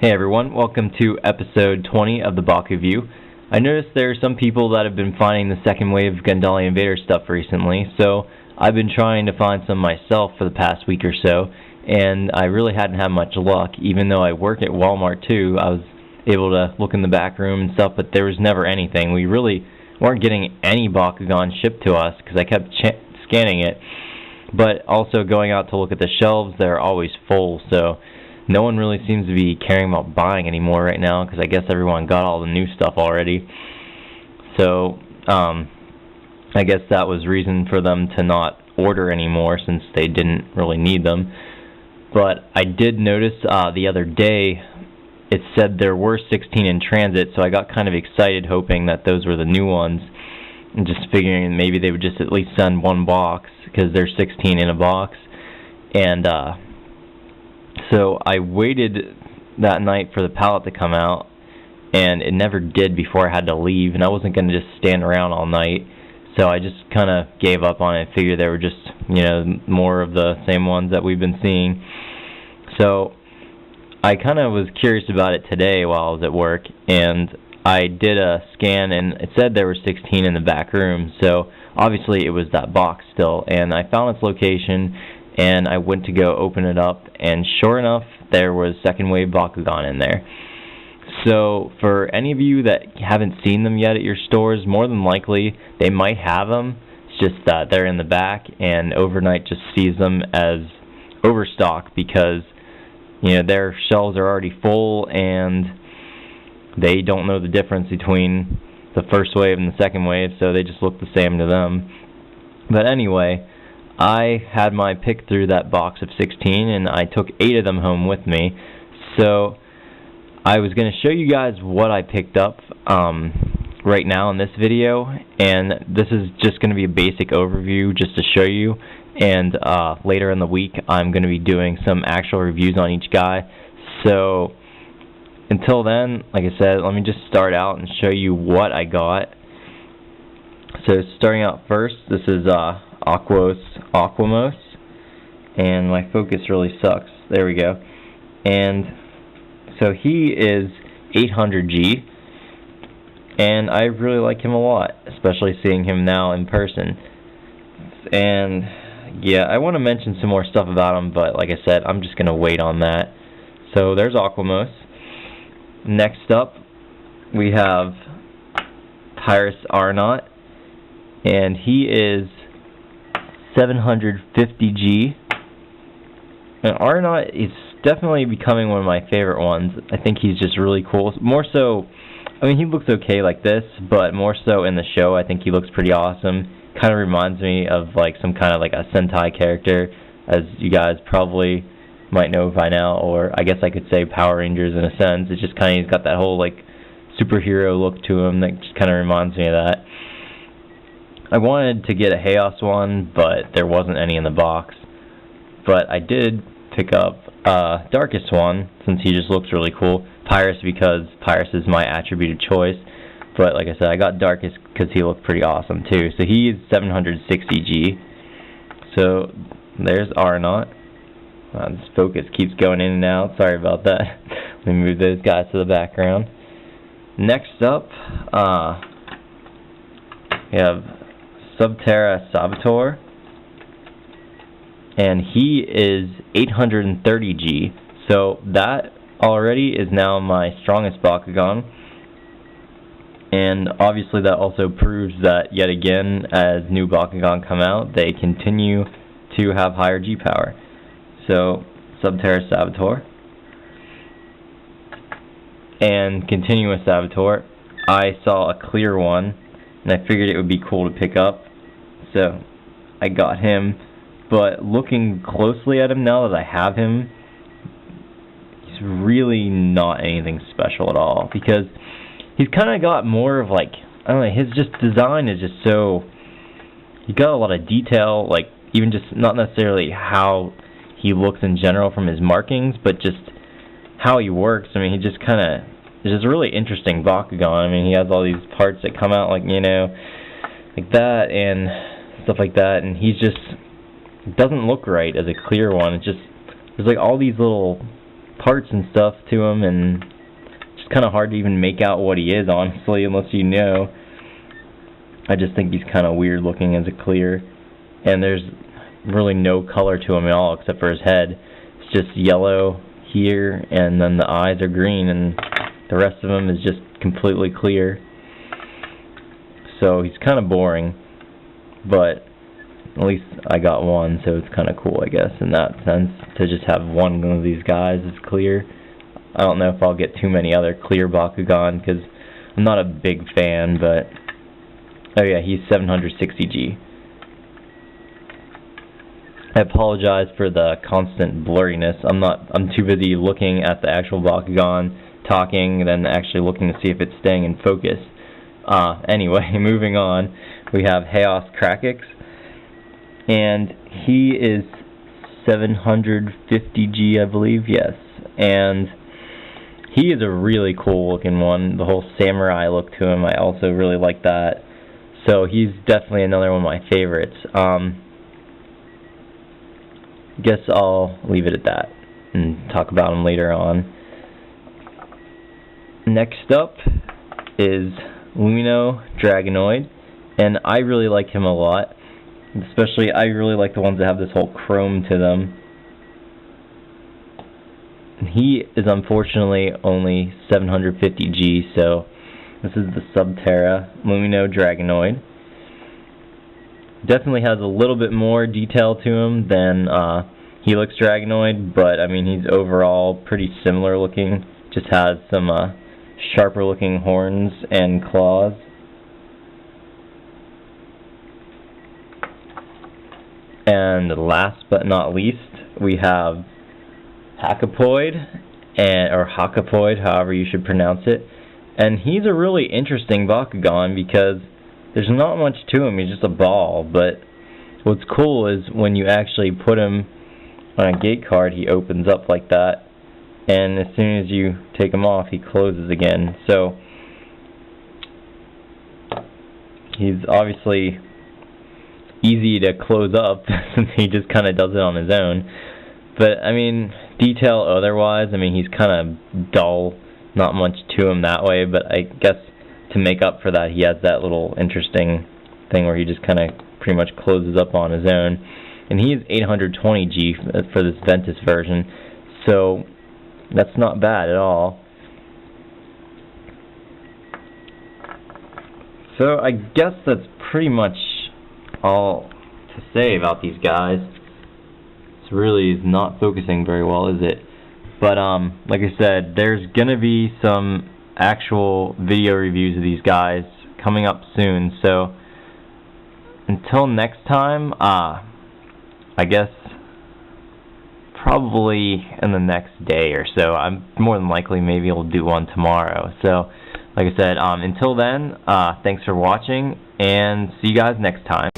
Hey everyone, welcome to episode 20 of the BakuView. I noticed there are some people that have been finding the second wave Gundalian Invaders stuff recently, so I've been trying to find some myself for the past week or so, and I really hadn't had much luck. Even though I work at Walmart too, I was able to look in the back room and stuff, but there was never anything. We really weren't getting any Bakugan shipped to us because I kept scanning it, but also going out to look at the shelves, they're always full, so no one really seems to be caring about buying anymore right now because I guess everyone got all the new stuff already. So I guess that was reason for them to not order anymore since they didn't really need them. But I did notice the other day it said there were 16 in transit, so I got kind of excited hoping that those were the new ones and just figuring maybe they would just at least send one box because there's 16 in a box. And so I waited that night for the pallet to come out, and it never did before I had to leave, and I wasn't going to just stand around all night, so I just kind of gave up on it and figured they were just, you know, more of the same ones that we've been seeing. So I kind of was curious about it today while I was at work, and I did a scan, and it said there were 16 in the back room, so obviously it was that box still, and I found its location, and I went to go open it up, and sure enough, there was second wave Bakugan in there. So for any of you that haven't seen them yet at your stores, more than likely they might have them. It's just that they're in the back, and Overnight just sees them as overstock because, you know, their shelves are already full, and they don't know the difference between the first wave and the second wave, so they just look the same to them. But anyway, I had my pick through that box of 16, and I took 8 of them home with me. So I was going to show you guys what I picked up right now in this video, and this is just going to be a basic overview just to show you, and later in the week I'm going to be doing some actual reviews on each guy. So until then, like I said, let me just start out and show you what I got. So starting out first, this is Aquamos, and my focus really sucks. There we go. And so he is 800G, and I really like him a lot, especially seeing him now in person. And yeah, I want to mention some more stuff about him, but like I said, I'm just going to wait on that. So there's Aquamos. Next up, we have Tyrus Arnott, and he is 750G. And Arnott is definitely becoming one of my favorite ones. I think he's just really cool. More so, I mean, he looks okay like this, but more so in the show, I think he looks pretty awesome. Kind of reminds me of like some kind of like a Sentai character, as you guys probably might know by now, or I guess I could say Power Rangers in a sense. It's just kind of, he's got that whole like superhero look to him that just kind of reminds me of that. I wanted to get a Chaos one, but there wasn't any in the box. But I did pick up Darkest one, since he just looks really cool. Pyrus, because Pyrus is my attribute of choice. But like I said, I got Darkest because he looked pretty awesome too. So he is 760G. So there's Arnott. This focus keeps going in and out. Sorry about that. Let me move those guys to the background. Next up, we have Subterra Saboteur, and he is 830G, so that already is now my strongest Bakugan, and obviously that also proves that yet again, as new Bakugan come out, they continue to have higher G power. So Subterra Saboteur, and Continuous Saboteur, I saw a clear one, and I figured it would be cool to pick up, so I got him. But looking closely at him now that I have him, he's really not anything special at all, because he's kind of got more of like, I don't know, his just design is just so, he got a lot of detail, like even just not necessarily how he looks in general from his markings, but just how he works. I mean, he just kind of, it's just a really interesting Bakugan. I mean, he has all these parts that come out like, you know, like that and stuff like that, and he's just, it doesn't look right as a clear one. It's just, there's like all these little parts and stuff to him, and it's kind of hard to even make out what he is, honestly, unless you know. I just think he's kind of weird looking as a clear, and there's really no color to him at all except for his head. It's just yellow here, and then the eyes are green, and the rest of him is just completely clear. So he's kind of boring, but at least I got one, so it's kind of cool, I guess, in that sense, to just have one of these guys is clear. I don't know if I'll get too many other clear Bakugan, because I'm not a big fan, but... Oh yeah, he's 760G. I apologize for the constant blurriness. I'm too busy looking at the actual Bakugan, talking, than actually looking to see if it's staying in focus. Anyway, moving on, we have Chaos Krakix, and he is 750G, I believe, yes. And he is a really cool looking one. The whole samurai look to him, I also really like that. So he's definitely another one of my favorites. Guess I'll leave it at that and talk about him later on. Next up is Lumino Dragonoid, and I really like him a lot. Especially, I really like the ones that have this whole chrome to them. He is unfortunately only 750G, so this is the Subterra Lumino Dragonoid. Definitely has a little bit more detail to him than Helix Dragonoid, but I mean he's overall pretty similar looking. Just has some sharper looking horns and claws. And last but not least, we have Hakapoid, or Hakapoid, however you should pronounce it. And he's a really interesting Bakugan because there's not much to him, he's just a ball, but what's cool is when you actually put him on a gate card, he opens up like that, and as soon as you take him off, he closes again. So he's obviously easy to close up since he just kind of does it on his own. But I mean, detail otherwise, I mean he's kind of dull, not much to him that way, but I guess to make up for that he has that little interesting thing where he just kind of pretty much closes up on his own. And he is 820G for this Ventus version, so that's not bad at all. So I guess that's pretty much all to say about these guys. This really is not focusing very well, is it? But like I said, there's gonna be some actual video reviews of these guys coming up soon, so until next time, I guess probably in the next day or so. I'm more than likely maybe I'll do one tomorrow. So like I said, until then, thanks for watching, and see you guys next time.